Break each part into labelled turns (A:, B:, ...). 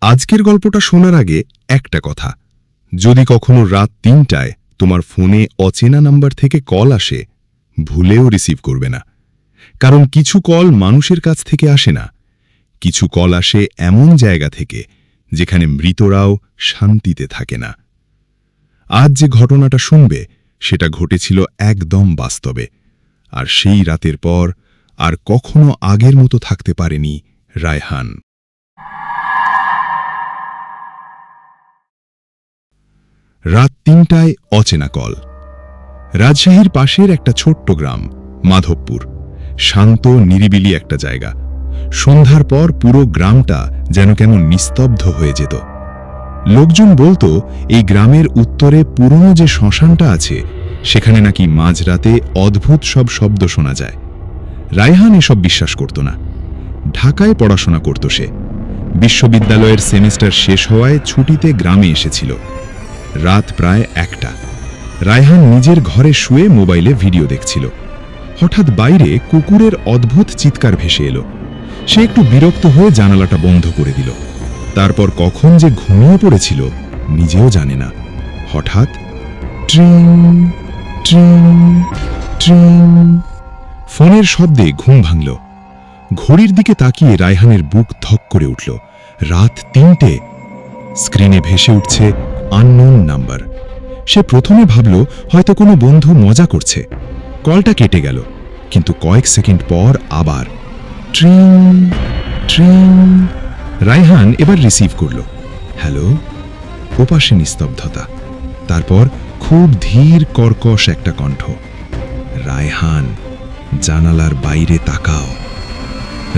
A: আজকের গল্পটা শোনার আগে একটা কথা, যদি কখনো রাত ৩টায় তোমার ফোনে অচেনা নাম্বার থেকে কল আসে, ভুলেও রিসিভ করবে না। কারণ কিছু কল মানুষের কাছ থেকে আসে না, কিছু কল আসে এমন জায়গা থেকে যেখানে মৃতরাও শান্তিতে থাকে না। আজ যে ঘটনাটা শুনবে সেটা ঘটেছিল একদম বাস্তবে, আর সেই রাতের পর আর কখনো আগের মতো থাকতে পারেনি রায়হান। রাত ৩টায় অচেনা কল। রাজশাহীর পাশের একটা ছোট্ট গ্রাম মাধবপুর, শান্ত নিরিবিলি একটা জায়গা। সন্ধ্যার পর পুরো গ্রামটা যেন কেমন নিস্তব্ধ হয়ে যেত। লোকজন বলতো এই গ্রামের উত্তরে পুরনো যে শ্মশানটা আছে সেখানে নাকি মাঝরাতে অদ্ভুত সব শব্দ শোনা যায়। রায়হান এসব বিশ্বাস করত না। ঢাকায় পড়াশোনা করত সে। বিশ্ববিদ্যালয়ের সেমিস্টার শেষ হওয়ায় ছুটিতে গ্রামে এসেছিল। রাত প্রায় ১টা। রায়হান নিজের ঘরে শুয়ে মোবাইলে ভিডিও দেখছিল। হঠাৎ বাইরে কুকুরের অদ্ভুত চিৎকার ভেসে এলো। সে একটু বিরক্ত হয়ে জানালাটা বন্ধ করে দিল। তারপর কখন যে ঘুমিয়ে পড়েছিল নিজেও জানে না। হঠাৎ ট্রিং ট্রিং ট্রিং ফোনের শব্দে ঘুম ভাঙল। ঘড়ির দিকে তাকিয়ে রায়হানের বুক ধক করে উঠল। রাত ৩টে। স্ক্রিনে ভেসে উঠছে আননোন নাম্বার। সে প্রথমে ভাবল হয়তো কোনো বন্ধু মজা করছে। কলটা কেটে গেল, কিন্তু কয়েক সেকেন্ড পর আবার ট্রিং ট্রিং। রায়হান এবার রিসিভ করল। হ্যালো। ওপাশে নিস্তব্ধতা। তারপর খুব ধীর কর্কশ একটা কণ্ঠ, রায়হান, জানালার বাইরে তাকাও।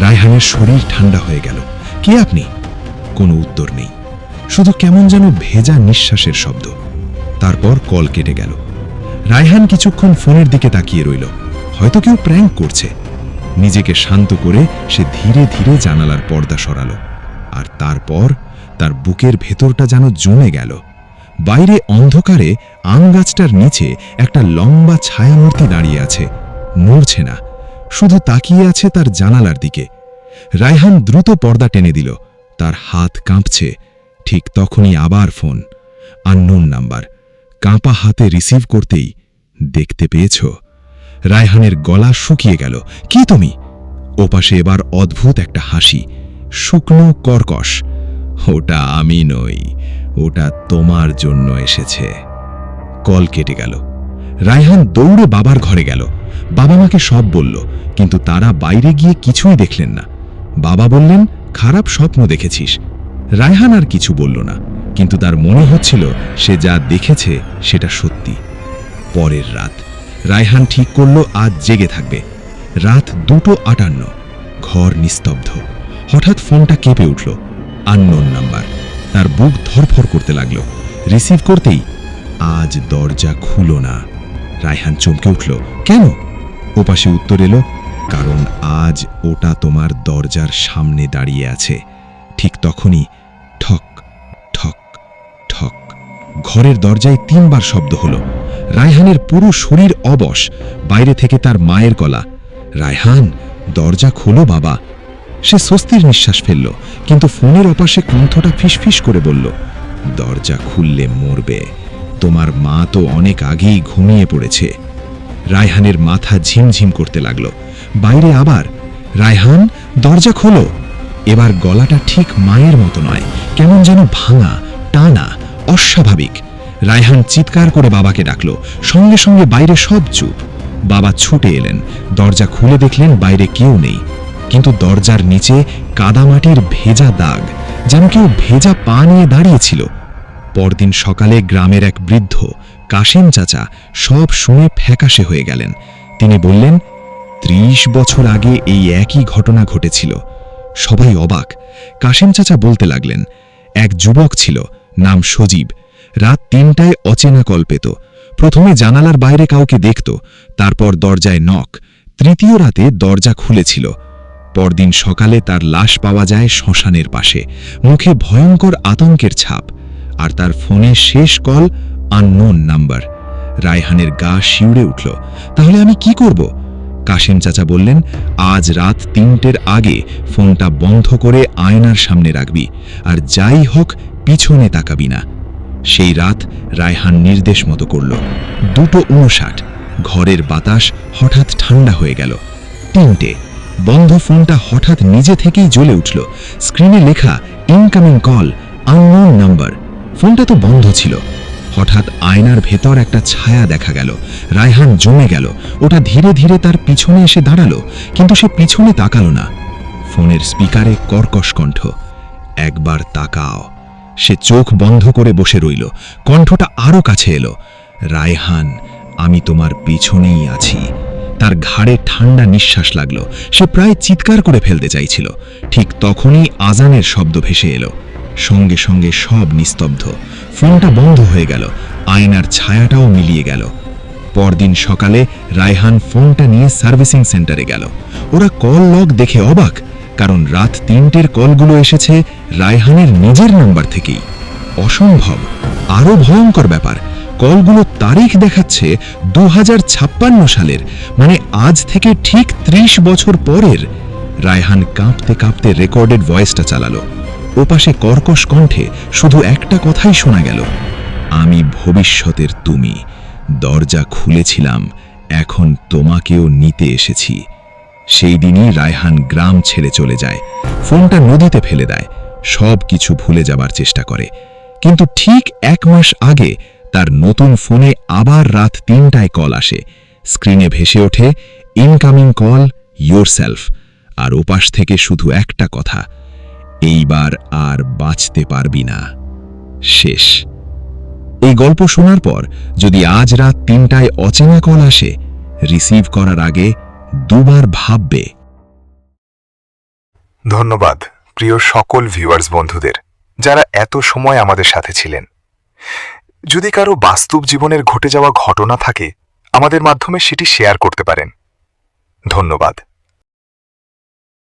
A: রায়হানের শরীর ঠান্ডা হয়ে গেল। কে আপনি? কোনো উত্তর নেই, শুধু কেমন যেন ভেজা নিঃশ্বাসের শব্দ। তারপর কল কেটে গেল। রায়হান কিছুক্ষণ ফোনের দিকে তাকিয়ে রইল। হয়তো কেউ প্র্যাঙ্ক করছে। নিজেকে শান্ত করে সে ধীরে ধীরে জানালার পর্দা সরালো। আর তারপর তার বুকের ভেতরটা যেন জমে গেল। বাইরে অন্ধকারে আম গাছটার নিচে একটা লম্বা ছায়ামূর্তি দাঁড়িয়ে আছে, নড়ছে না, শুধু তাকিয়ে আছে তার জানালার দিকে। রায়হান দ্রুত পর্দা টেনে দিল। তার হাত কাঁপছে। ঠিক তখনই আবার ফোন, আননোন নাম্বার। কাঁপা হাতে রিসিভ করতেই, দেখতে পেয়েছ? রায়হানের গলা শুকিয়ে গেল। কি তুমি? ওপাশে এবার অদ্ভুত একটা হাসি, শুকনো কর্কশ। ওটা আমি নই, ওটা তোমার জন্য এসেছে। কল কেটে গেল। রায়হান দৌড়ে বাবার ঘরে গেল। বাবা মাকে সব বলল, কিন্তু তারা বাইরে গিয়ে কিছুই দেখলেন না। বাবা বললেন, খারাপ স্বপ্ন দেখেছিস। রায়হান আর কিছু বলল না, কিন্তু তার মনে হচ্ছিল সে যা দেখেছে সেটা সত্যি। পরের রাত রায়হান ঠিক করল আজ জেগে থাকবে। রাত 2:58। ঘর নিস্তব্ধ। হঠাৎ ফোনটা কেঁপে উঠল। Unknown number. তার বুক ধরফর করতে লাগল। রিসিভ করতেই, আজ দরজা খুলো না। রায়হান চমকে উঠল। কেন? ওপাশে উত্তর এলো, কারণ আজ ওটা তোমার দরজার সামনে দাঁড়িয়ে আছে। ঠিক তখনই ঠক ঠক ঠক। ঘরের দরজায় 3বার শব্দ হলো। রায়হানের পুরো শরীর অবশ। বাইরে থেকে তার মায়ের গলা, রায়হান, দরজা খোলো বাবা। সে স্বস্তির নিঃশ্বাস ফেলল, কিন্তু ফোনের ওপাশে কণ্ঠটা ফিসফিস করে বলল, দরজা খুললে মরবে। তোমার মা তো অনেক আগেই ঘুমিয়ে পড়েছে। রায়হানের মাথা ঝিমঝিম করতে লাগল। বাইরে আবার, রায়হান, দরজা খোলো। এবার গলাটা ঠিক মায়ের মতো নয়, কেমন যেন ভাঙা, টানা, অস্বাভাবিক। রায়হান চিৎকার করে বাবাকে ডাকল। সঙ্গে সঙ্গে বাইরে সব চুপ। বাবা ছুটে এলেন। দরজা খুলে দেখলেন বাইরে কেউ নেই, কিন্তু দরজার নিচে কাদামাটির ভেজা দাগ, যেন কেউ ভেজা পা নিয়ে দাঁড়িয়েছিল। পরদিন সকালে গ্রামের এক বৃদ্ধ, কাশেম চাচা, সব শুনে ফ্যাকাশে হয়ে গেলেন। তিনি বললেন, 30 বছর আগে এই একই ঘটনা ঘটেছিল। সবাই অবাক। কাশেম চাচা বলতে লাগলেন, এক যুবক ছিল, নাম সজীব। রাত 3টায় অচেনা কল পেত। প্রথমে জানালার বাইরে কাউকে দেখত, তারপর দরজায় নক। তৃতীয় রাতে দরজা খুলেছিল। পরদিন সকালে তার লাশ পাওয়া যায় শ্মশানের পাশে, মুখে ভয়ঙ্কর আতঙ্কের ছাপ। আর তার ফোনে শেষ কল আননোন নাম্বার। রায়হানের গা শিউরে উঠল। তাহলে আমি কি করব? কাশেম চাচা বললেন, আজ রাত 3টের আগে ফোনটা বন্ধ করে আয়নার সামনে রাখবি, আর যাই হোক পিছনে তাকাবি না। সেই রাত রায়হান নির্দেশ মতো করল। 2:59 ঘরের বাতাস হঠাৎ ঠান্ডা হয়ে গেল। 3টে বন্ধ ফোনটা হঠাৎ নিজে থেকেই জ্বলে উঠল। স্ক্রিনে লেখা ইনকামিং কল, আননোন নাম্বার। ফোনটা তো বন্ধ ছিল। হঠাৎ আয়নার ভেতর একটা ছায়া দেখা গেল। রায়হান জমে গেল। ওটা ধীরে ধীরে তার পিছনে এসে দাঁড়ালো, কিন্তু সে পিছনে তাকালো না। ফোনের স্পিকারে কর্কশ কণ্ঠ, একবার তাকাও। সে চোখ বন্ধ করে বসে রইল। কণ্ঠটা আরো কাছে এলো, রায়হান, আমি তোমার পিছনেই আছি। তার ঘাড়ে ঠান্ডা নিঃশ্বাস লাগলো। সে প্রায় চিৎকার করে ফেলতে চাইছিল। ঠিক তখনই আজানের শব্দ ভেসে এলো। সঙ্গে সঙ্গে সব নিস্তব্ধ। ফোনটা বন্ধ হয়ে গেল। আয়নার ছায়াটাও মিলিয়ে গেল। পরদিন সকালে রায়হান ফোনটা নিয়ে সার্ভিসিং সেন্টারে গেল। ওরা কল লগ দেখে অবাক, কারণ রাত 3টের কলগুলো এসেছে রায়হানের নিজের নাম্বার থেকেই। অসম্ভব। আরো ভয়ঙ্কর ব্যাপার, কলগুলো তারিখ দেখাচ্ছে 2056 সালের, মানে আজ থেকে ঠিক 30 বছর পরের। রায়হান কাঁপতে কাঁপতে রেকর্ডেড ভয়েসটা চালালো। ওপাশে কর্কশ কণ্ঠে শুধু একটা কথাই শোনা গেল, আমি ভবিষ্যতের তুমি, দরজা খুলেছিলাম, এখন তোমাকেও নিতে এসেছি। সেই দিনই রায়হান গ্রাম ছেড়ে চলে যায়। ফোনটা নদীতে ফেলে দেয়। সব কিছু ভুলে যাবার চেষ্টা করে। কিন্তু ঠিক 1 মাস আগে তার নতুন ফোনে আবার রাত 3টায় কল আসে। স্ক্রিনে ভেসে ওঠে ইনকামিং কল, ইয়োরসেলফ। আর ওপাশ থেকে শুধু একটা কথা, এইবার আর বাঁচতে পারবি না, শেষ। এই গল্প শোনার পর যদি আজ রাত 3টায় অচেনা কল আসে, রিসিভ করার আগে দুবার ভাববে।
B: ধন্যবাদ প্রিয় সকল ভিউয়ার্স বন্ধুদের, যারা এত সময় আমাদের সাথে ছিলেন। যদি কারো বাস্তব জীবনের ঘটে যাওয়া ঘটনা থাকে, আমাদের মাধ্যমে সেটি শেয়ার করতে পারেন। ধন্যবাদ।